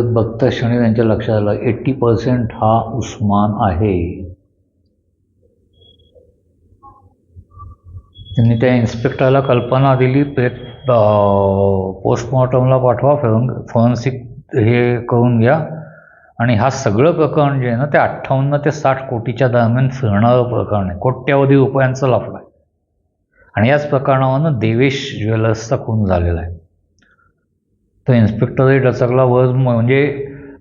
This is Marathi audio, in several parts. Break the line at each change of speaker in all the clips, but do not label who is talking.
परत बघता क्षणी त्यांच्या लक्षात आलं 80% हा उस्मान आहे. त्यांनी त्या इन्स्पेक्टरला कल्पना दिली, पोस्टमॉर्टमला पाठवा, फॉरेन्सिक हे करून घ्या, आणि हा सगळं प्रकरण जे आहे ना ते 58 ते 60 कोटीच्या दरम्यान फिरणारं प्रकरण आहे. कोट्यवधी रुपयांचं लफडं आहे. आणि याच प्रकरणावरनं देवेश ज्वेलर्सचा खून झालेला आहे. तो इन्स्पेक्टरही डचकला. म्हणजे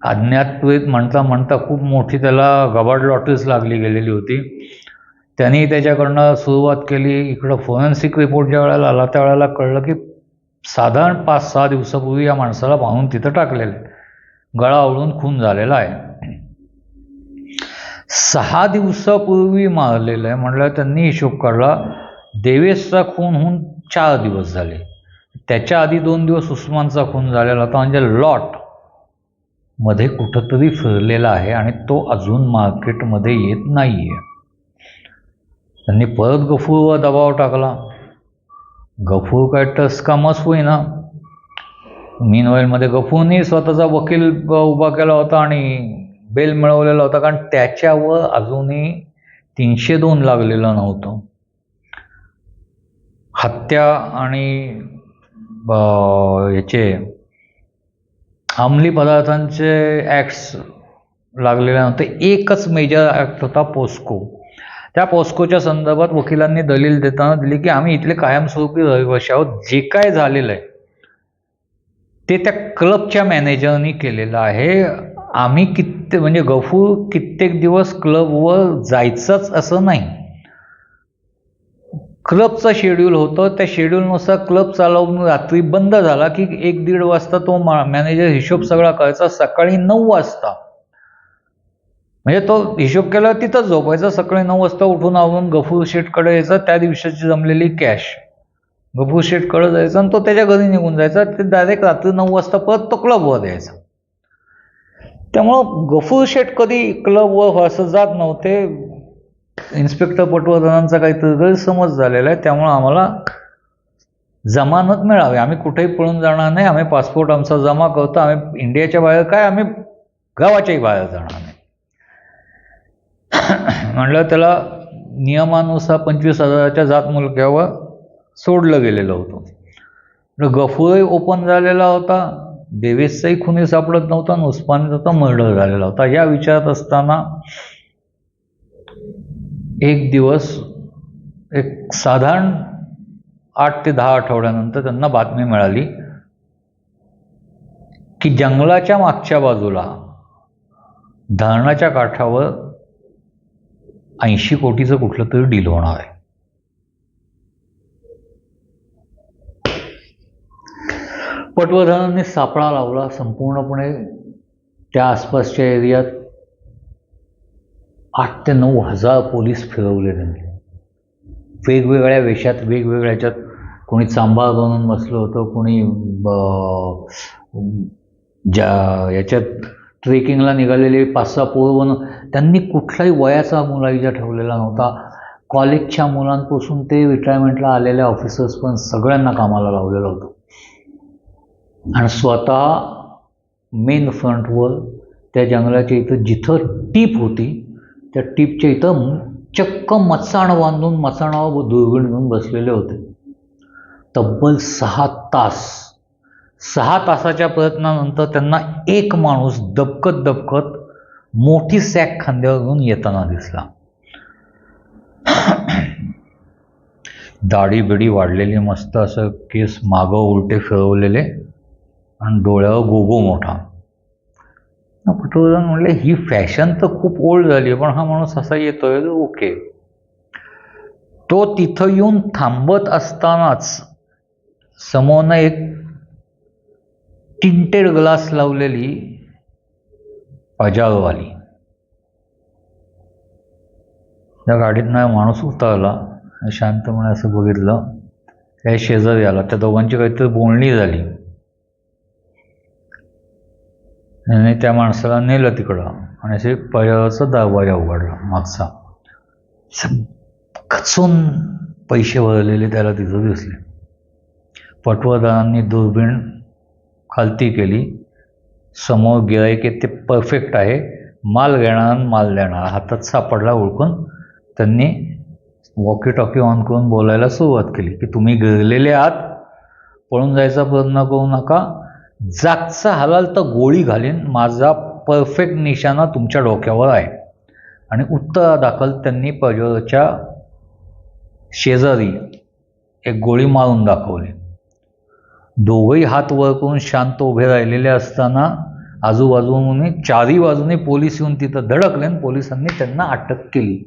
अज्ञातवेद म्हणता म्हणता खूप मोठी त्याला गबाड लॉटरीच लागली गेलेली होती. त्यांनी त्याच्याकडनं सुरुवात केली. इकडं फॉरेन्सिक रिपोर्ट ज्या वेळेला आला त्या वेळेला कळलं की साधारण 5-6 दिवसापूर्वी या माणसाला पाहून तिथं टाकलेलं आहे, गळा आवळून खून झालेला आहे. 6 दिवसापूर्वी मारलेलं आहे म्हटलं. त्यांनी हिशोब काढला, देवेशचा खून होऊन 4 दिवस झाले. त्याच्या आधी 2 दिवस उस्मानचा खून झालेला होता. म्हणजे लॉट मध्ये कुठंतरी फिरलेला आहे आणि तो अजून मार्केटमध्ये येत नाही आहे. त्यांनी परत गफूरवर दबाव टाकला. गफूर काय टसकामच होईना. मीनवाईलमध्ये गफूरनी स्वतःचा वकील उभा केला होता आणि बेल मिळवलेला होता, कारण त्याच्यावर अजूनही 302 लागलेलं नव्हतं. हत्या आणि याचे अंमली पदार्थांचे ॲक्ट्स लागलेले नव्हते. एकच मेजर ॲक्ट होता, पोस्को. त्या पोस्कोच्या संदर्भात वकिलांनी दलील देताना दिली की आम्ही इथले कायमस्वरूपी रहिवासी आहोत. जे काय झालेलं आहे ते त्या क्लबच्या मॅनेजरनी केलेलं आहे. आम्ही म्हणजे गफूर कित्येक दिवस क्लबवर जायचंच असं नाही. क्लबचं शेड्यूल होतं, त्या शेड्यूलनुसार क्लब चालवून रात्री बंद झाला की 1-1.5 वाजता तो मॅनेजर हिशोब सगळा करायचा. सकाळी 9 वाजता म्हणजे तो हिशोब केला तिथंच झोपायचा. सकाळी 9 वाजता उठून आवरून गफूर शेठकडे यायचा. त्या दिवसाची जमलेली कॅश गफूर शेठकडे जायचा आणि तो त्याच्या घरी निघून जायचा. ते डायरेक्ट रात्री 9 वाजता परत तो क्लबवर यायचा. त्यामुळं गफूर शेठ कधी क्लबवर असं जात नव्हते. इन्स्पेक्टर पटवर्धनांचा काहीतरी गैरसमज झालेला आहे. त्यामुळं आम्हाला जमानत मिळावी. आम्ही कुठेही पळून जाणार नाही. आम्ही पासपोर्ट आमचा जमा करतो. आम्ही इंडियाच्या बाहेर काय, आम्ही गावाच्याही बाहेर जाणार नाही. म्हणलं त्याला नियमानुसार 25,000च्या जात मुलक्यावर सोडलं गेलेलं होतं. गफूरही ओपन झालेला होता. देवेशचाही खुनी सापडत नव्हता आणि उस्मानचा मर्डर झालेला होता. या विचारात असताना एक दिवस, एक साधारण 8 ते 10 आठवड्यानंतर त्यांना बातमी मिळाली की जंगलाच्या मागच्या बाजूला धरणाच्या काठावर 80 कोटीचं कुठलं तरी डील होणार आहे. पटवर्धनांनी सापळा लावला. संपूर्णपणे त्या आसपासच्या एरियात 8 ते 9 हजार पोलीस फिरवले त्यांनी. वेगवेगळ्या वेशात, वेगवेगळ्या ह्याच्यात. कोणी चांभार बनून बसलं होतं, कोणी याच्यात ट्रेकिंगला निघालेले 5-6 पोरं बनून. त्यांनी कुठलाही वयाचा मुलाहिजा ठेवलेला नव्हता. कॉलेजच्या मुलांपासून ते रिटायरमेंटला आलेल्या ऑफिसर्स पण सगळ्यांना कामाला लावलेलं होतं. आणि स्वतः मेन फ्रंटवर त्या जंगलाच्या इथं जिथं टीप होती त्या टीपच्या इथं चक्क मचाण बांधून मचाणावर दुर्बीण घेऊन बसलेले होते. तब्बल 6 तास. 6 तासाच्या प्रयत्नानंतर त्यांना एक माणूस दबकत दबकत मोठी सॅक खांद्यावर घेऊन येताना दिसला. दाढी बिडी वाढलेली, मस्त असं केस मागं उलटे फिरवलेले आणि डोळ्यावर गोगो मोठा. पटवर्धन म्हणले ही फॅशन तर खूप ओल्ड झाली, पण हा माणूस असा येतोय ओके. तो तिथं येऊन थांबत असतानाच समोरनं एक टिंटेड ग्लास लावलेली पजारवाली त्या गाडीतनं माणूस उतरला. शांतपणे असं बघितलं. त्या शेजारी आला. त्या दोघांची काहीतरी बोलणी झाली आणि त्या माणसाला नेलं तिकडं आणि असे पजाराचा दरवाजा उघडला मागचा. खचून पैसे भरलेले त्याला तिथं दिसले. पटवर्धनांनी दुर्बीण खालती केली. समोर गिराईक आहे ते परफेक्ट आहे, माल घेणार माल देणार हातात सापडला ओळखून त्यांनी वॉकी टॉकी ऑन करून बोलायला सुरुवात केली की तुम्ही गिरलेले आहात, पळून जायचा प्रयत्न करू नका, जागचा हलाल तर गोळी घालीन, माझा परफेक्ट निशाणा तुमच्या डोक्यावर आहे. आणि उत्तरादाखल त्यांनी पजोरच्या शेजारी एक गोळी मारून दाखवली. दोघंही हात वर करून शांत उभे राहिलेले असताना आजूबाजूने चारही बाजूने पोलीस येऊन तिथं धडकले आणि पोलिसांनी त्यांना अटक केली.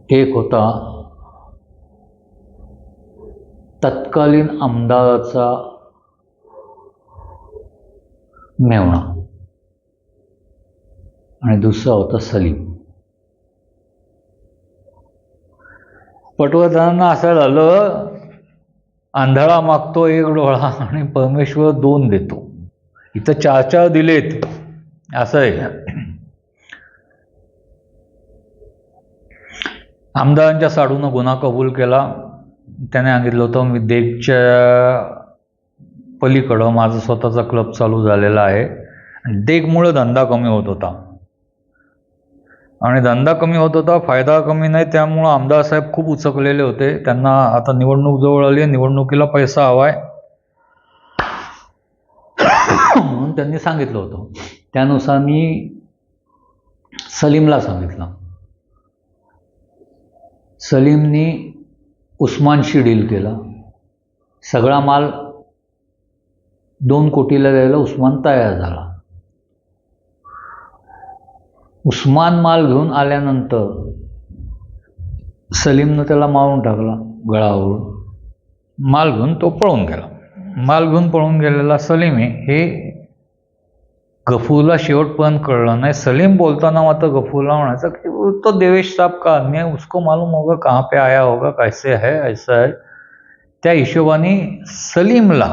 एक होता तत्कालीन आमदाराचा मेव्हणा आणि दुसरा होता सलीम. पटवर्धनांना असं झालं, आंधळा मागतो एक डोळा आणि परमेश्वर दोन देतो. इथं 4-4 दिलेत असं आहे. आमदारांच्या साडूनं गुन्हा कबूल केला. त्याने सांगितलं होतं मी देगच्या पलीकडं माझा स्वतःचा क्लब चालू झालेला आहे. देगमुळे धंदा कमी होत होता आणि धंदा कमी होत होता, फायदा कमी नाही, त्यामुळं आमदार साहेब खूप उचकलेले होते. त्यांना आता निवडणूक जवळ आली, निवडणुकीला पैसा हवाय म्हणून त्यांनी सांगितलं होतं. त्यानुसार मी सलीमला सांगितलं. सलीमनी उस्मानशी डील केला. सगळा माल 2 कोटीला द्यायला उस्मान तयार झाला. उस्मान माल घेऊन आल्यानंतर सलीमनं त्याला मारून टाकला गळावरून. माल घेऊन तो पळून गेला. माल घेऊन पळून गेलेला सलीम हे गफूरला शेवटपर्यंत कळलं नाही. सलीम बोलताना मात्र गफूरला म्हणायचं की तो देवेश साहब का आदमी है, उसको मालूम होगा कहाँ पे आया होगा, कैसे है, ऐसा है. त्या हिशोबाने सलीमला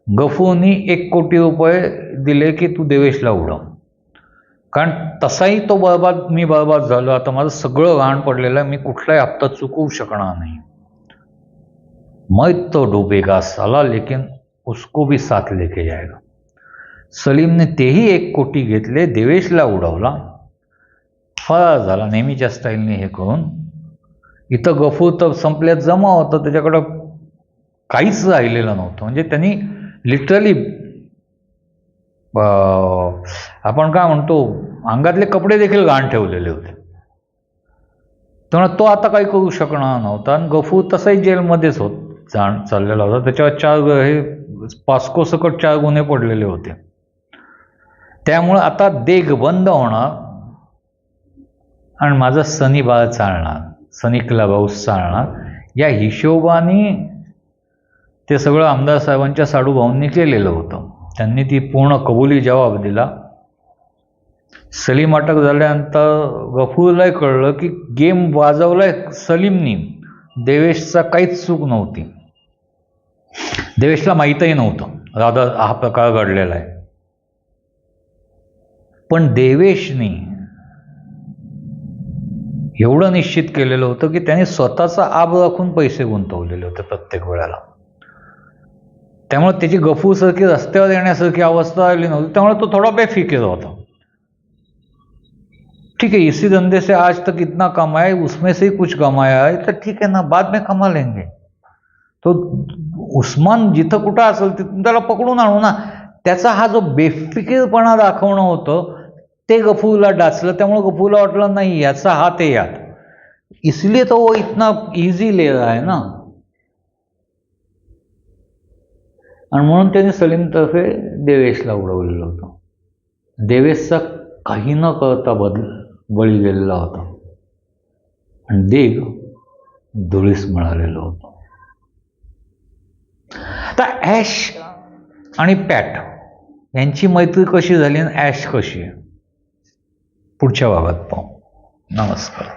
गफूरनी 1 कोटी रुपये दिले की तू देवेशला उडव. कारण तसाही तो मी बर्बाद झालो, आता माझं सगळं घाण पडलेलं आहे, मी कुठलाही हप्ता चुकवू शकणार नाही. मैं तो डूबेगा साला लेकिन उसको भी साथ लेके जाएगा. सलीमने तेही 1 कोटी घेतले, देवेशला उडवला, फरार झाला नेहमीच्या स्टाईलने हे करून. इथं गफूर तर संपल्यात जमा होतं, त्याच्याकडं काहीच राहिलेलं नव्हतं. म्हणजे त्यांनी लिटरली आपण काय म्हणतो अंगातले कपडे देखील घाण ठेवलेले होते. त्यामुळे तो आता काही करू शकणार नव्हता. आणि गफूर तसाही जेलमध्येच चाललेला होता. त्याच्यावर 4 पास्को सकट 4 गुन्हे पडलेले होते. त्यामुळं आता देग बंद होणार आणि माझा सनी बाळ चालणार, सनी क्लब हाऊस चालणार. या हिशोबाने ते सगळं आमदार साहेबांच्या साडूभाऊंनी केलेलं होतं. त्यांनी ती पूर्ण कबुली जबाब दिला. सलीम अटक झाल्यानंतर गफूरलाही कळलं की गेम वाजवलाय सलीमनी, देवेशचा काहीच चूक नव्हती. देवेशला माहीतही नव्हतं राधा हा प्रकार घडलेला आहे. पण देवेशनी एवढं निश्चित केलेलं होतं की त्याने स्वतःचा आब राखून पैसे गुंतवलेले होते प्रत्येक वेळेला. त्यामुळे त्याची गफूरसारखी रस्त्यावर येण्यासारखी अवस्था आली नव्हती. त्यामुळे तो थोडा बेफिकीर होता. ठीक है, इसी धंधे से आज तक इतना कमाया है, उसमें से ही कुछ कमाया है, तर ठीक है ना, बाद में कमा लेंगे. तो उस्मान जिथं कुठं असेल तिथून त्याला पकडून आणू ना. त्याचा हा जो बेफिकीरपणा दाखवणं होतं ते गफूरला डाचलं. त्यामुळे गफूरला वाटलं नाही याचा हात आहे यात, इसलिए तो वो इतना इजी ले रहा है ना. आणि म्हणून त्याने सलीमतर्फे देवेशला उडवलेलं होतं. देवेशचा काही न कळता बळी गेलेला होता आणि देग धुळीस मिळालेलं होतं. तर ॲश आणि पॅट यांची मैत्री कशी झाली आणि ॲश कशी आहे पुढच्या भागात पाहू. नमस्कार.